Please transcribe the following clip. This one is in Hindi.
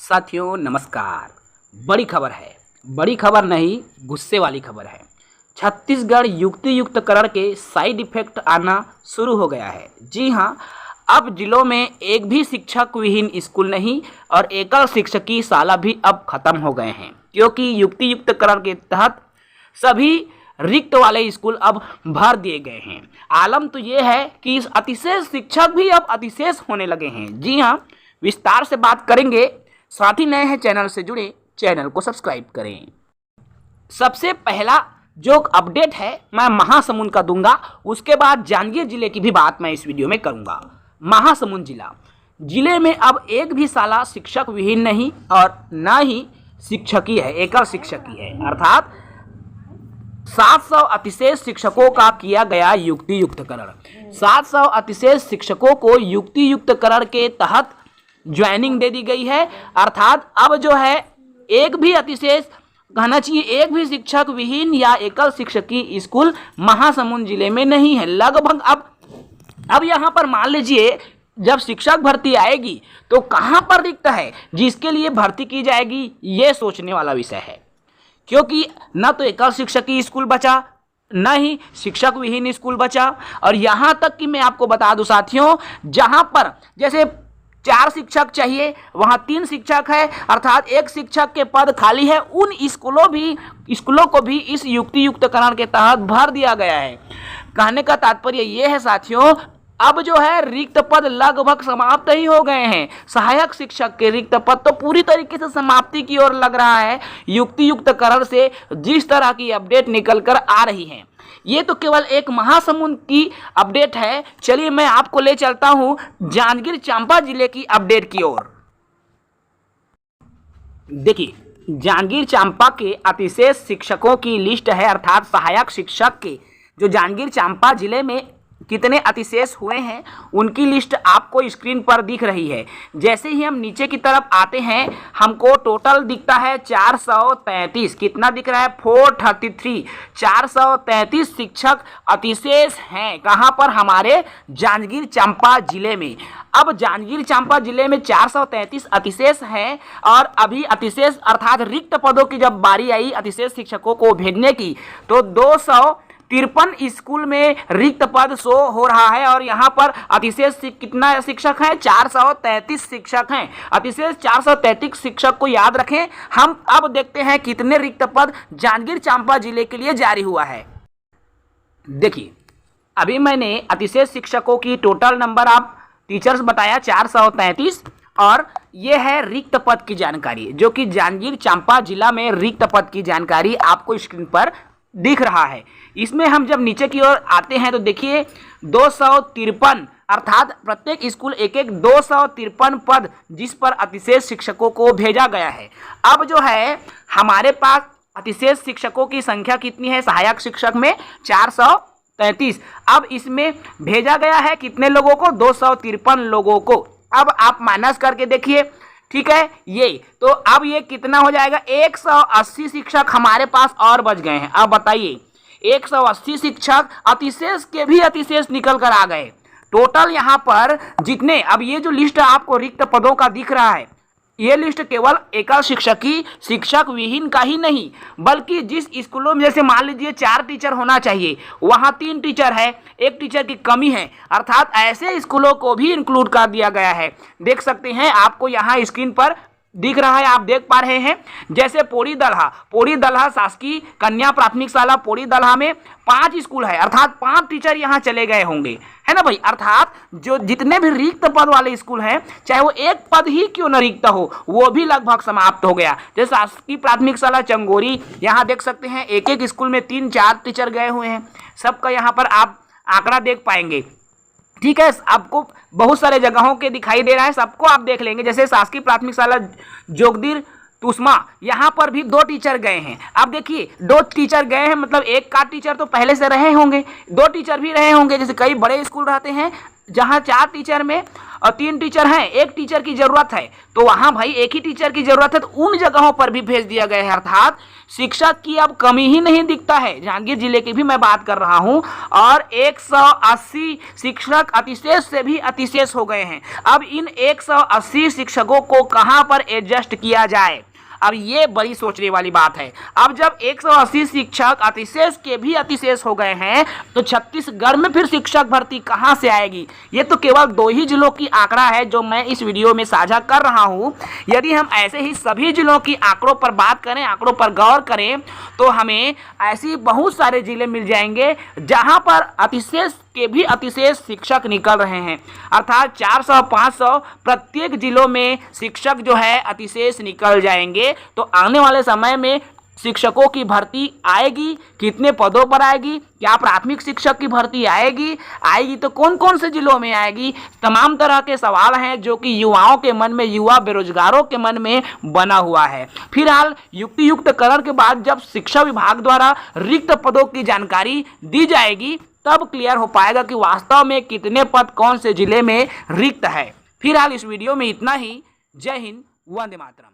साथियों नमस्कार। बड़ी खबर है, बड़ी खबर नहीं गुस्से वाली खबर है। छत्तीसगढ़ युक्ति युक्तकरण के साइड इफेक्ट आना शुरू हो गया है। जी हाँ, अब जिलों में एक भी शिक्षक विहीन स्कूल नहीं और एकल शिक्षकी शाला भी अब खत्म हो गए हैं, क्योंकि युक्ति युक्तकरण के तहत सभी रिक्त वाले स्कूल अब भर दिए गए हैं। आलम तो ये है कि इस अतिशेष शिक्षक भी अब अतिशेष होने लगे हैं। जी हाँ, विस्तार से बात करेंगे। साथ ही नए हैं चैनल से जुड़े, चैनल को सब्सक्राइब करें। सबसे पहला जो अपडेट है मैं महासमुंद का दूंगा, उसके बाद जांजगीर जिले की भी बात मैं इस वीडियो में करूंगा। महासमुंद जिले में अब एक भी शाला शिक्षक विहीन नहीं और न ही शिक्षकी है, एकल शिक्षकी है। अर्थात 700 अतिशेष शिक्षकों का किया गया युक्ति युक्तकरण। 700 अतिशेष शिक्षकों को युक्ति युक्तकरण के तहत ज्वाइनिंग दे दी गई है। अर्थात अब जो है एक भी अतिशेष कहना चाहिए, एक भी शिक्षक विहीन या एकल शिक्षकी स्कूल महासमुंद जिले में नहीं है। लगभग अब यहाँ पर मान लीजिए जब शिक्षक भर्ती आएगी तो कहाँ पर रिक्त है जिसके लिए भर्ती की जाएगी, ये सोचने वाला विषय है। क्योंकि न तो एकल शिक्षकी स्कूल बचा, न ही शिक्षक विहीन स्कूल बचा। और यहाँ तक कि मैं आपको बता दूं साथियों, जहाँ पर जैसे 4 शिक्षक चाहिए वहाँ 3 शिक्षक है, अर्थात एक शिक्षक के पद खाली है। उन स्कूलों को भी इस युक्ति युक्तकरण के तहत भर दिया गया है। कहने का तात्पर्य ये है साथियों, अब जो है रिक्त पद लगभग समाप्त ही हो गए हैं। सहायक शिक्षक के रिक्त पद तो पूरी तरीके से समाप्ति की ओर लग रहा है। युक्ति युक्तकरण से जिस तरह की अपडेट निकल कर आ रही है, ये तो केवल एक महासमुंद की अपडेट है। चलिए मैं आपको ले चलता हूं जांजगीर चांपा जिले की अपडेट की ओर। देखिए, जांजगीर चांपा के अतिशेष शिक्षकों की लिस्ट है, अर्थात सहायक शिक्षक के जो जांजगीर चांपा जिले में कितने अतिशेष हुए हैं उनकी लिस्ट आपको स्क्रीन पर दिख रही है। जैसे ही हम नीचे की तरफ आते हैं हमको टोटल दिखता है 433। कितना दिख रहा है? 433। 433 शिक्षक अतिशेष हैं। कहाँ पर? हमारे जांजगीर चांपा जिले में। अब जांजगीर चांपा जिले में 433 अतिशेष हैं और अभी अतिशेष अर्थात रिक्त पदों की जब बारी आई अतिशेष शिक्षकों को भेजने की तो 253 स्कूल में रिक्त पद शो हो रहा है। और यहाँ पर अतिशेष कितना शिक्षक हैं? 433 शिक्षक हैं। अतिशेष 433 शिक्षक को याद रखें। हम अब देखते हैं कितने रिक्त पद जांजगीर चांपा जिले के लिए जारी हुआ है। देखिए, अभी मैंने अतिशेष शिक्षकों की टोटल नंबर ऑफ टीचर्स बताया 433, और ये है रिक्त पद की जानकारी, जो कि जांजगीर चांपा जिला में रिक्त पद की जानकारी आपको स्क्रीन पर दिख रहा है। इसमें हम जब नीचे की ओर आते हैं तो देखिए 253, अर्थात प्रत्येक स्कूल एक 253 पद जिस पर अतिशेष शिक्षकों को भेजा गया है। अब जो है हमारे पास अतिशेष शिक्षकों की संख्या कितनी है? सहायक शिक्षक में 433। अब इसमें भेजा गया है कितने लोगों को? 253 लोगों को। अब आप माइनस करके देखिए, ठीक है, ये तो अब ये कितना हो जाएगा? 180 शिक्षक हमारे पास और बच गए हैं। अब बताइए, 180 शिक्षक अतिशेष के भी अतिशेष निकल कर आ गए। टोटल यहाँ पर जितने, अब ये जो लिस्ट आपको रिक्त पदों का दिख रहा है, ये लिस्ट केवल एकल शिक्षकी शिक्षक विहीन का ही नहीं, बल्कि जिस स्कूलों में जैसे मान लीजिए 4 टीचर होना चाहिए वहाँ 3 टीचर है, 1 टीचर की कमी है, अर्थात ऐसे स्कूलों को भी इंक्लूड कर दिया गया है। देख सकते हैं, आपको यहाँ स्क्रीन पर दिख रहा है, आप देख पा रहे हैं। जैसे पोड़ी दलहा शासकीय कन्या प्राथमिक शाला पोड़ी दलहा में 5 स्कूल है, अर्थात 5 टीचर यहाँ चले गए होंगे, है ना भाई। अर्थात जो जितने भी रिक्त पद वाले स्कूल हैं, चाहे वो एक पद ही क्यों न रिक्त हो, वो भी लगभग समाप्त हो गया। जैसे शासकीय प्राथमिक शाला चंगोरी, यहाँ देख सकते हैं एक स्कूल में 3-4 टीचर गए हुए हैं। सबका यहाँ पर आप आंकड़ा देख पाएंगे, ठीक है। आपको बहुत सारे जगहों के दिखाई दे रहा है, सबको आप देख लेंगे। जैसे शासकीय प्राथमिक शाला जोगदीर तुस्मा, यहाँ पर भी 2 टीचर गए हैं। अब देखिए 2 टीचर गए हैं, मतलब एक का टीचर तो पहले से रहे होंगे, 2 टीचर भी रहे होंगे। जैसे कई बड़े स्कूल रहते हैं जहाँ 4 टीचर में और 3 टीचर हैं, एक टीचर की जरूरत है, तो वहां भाई एक ही टीचर की जरूरत है, तो उन जगहों पर भी भेज दिया गया है। अर्थात शिक्षक की अब कमी ही नहीं दिखता है। जहांगीर जिले की भी मैं बात कर रहा हूं, और 180 शिक्षक अतिशेष से भी अतिशेष हो गए हैं। अब इन 180 शिक्षकों को कहां पर एडजस्ट किया जाए, अब ये बड़ी सोचने वाली बात है। अब जब 180 शिक्षक अतिशेष के भी अतिशेष हो गए हैं, तो छत्तीसगढ़ में फिर शिक्षक भर्ती कहां से आएगी? ये तो केवल 2 ही जिलों की आंकड़ा है जो मैं इस वीडियो में साझा कर रहा हूं। यदि हम ऐसे ही सभी जिलों की आंकड़ों पर बात करें, आंकड़ों पर गौर करें, तो हमें ऐसी बहुत सारे जिले मिल जाएंगे जहां पर अतिशेष के भी अतिशेष शिक्षक निकल रहे हैं। अर्थात 400-500 प्रत्येक जिलों में शिक्षक जो है अतिशेष निकल जाएंगे। तो आने वाले समय में शिक्षकों की भर्ती आएगी, कितने पदों पर आएगी, क्या प्राथमिक शिक्षक की भर्ती आएगी तो कौन कौन से जिलों में आएगी, तमाम तरह के सवाल हैं जो कि युवाओं के मन में, युवा बेरोजगारों के मन में बना हुआ है। फिलहाल युक्तियुक्तकरण के बाद जब शिक्षा विभाग द्वारा रिक्त पदों की जानकारी दी जाएगी, तब क्लियर हो पाएगा कि वास्तव में कितने पद कौन से जिले में रिक्त है। फिलहाल इस वीडियो में इतना ही। जय हिंद, वंदे मातरम।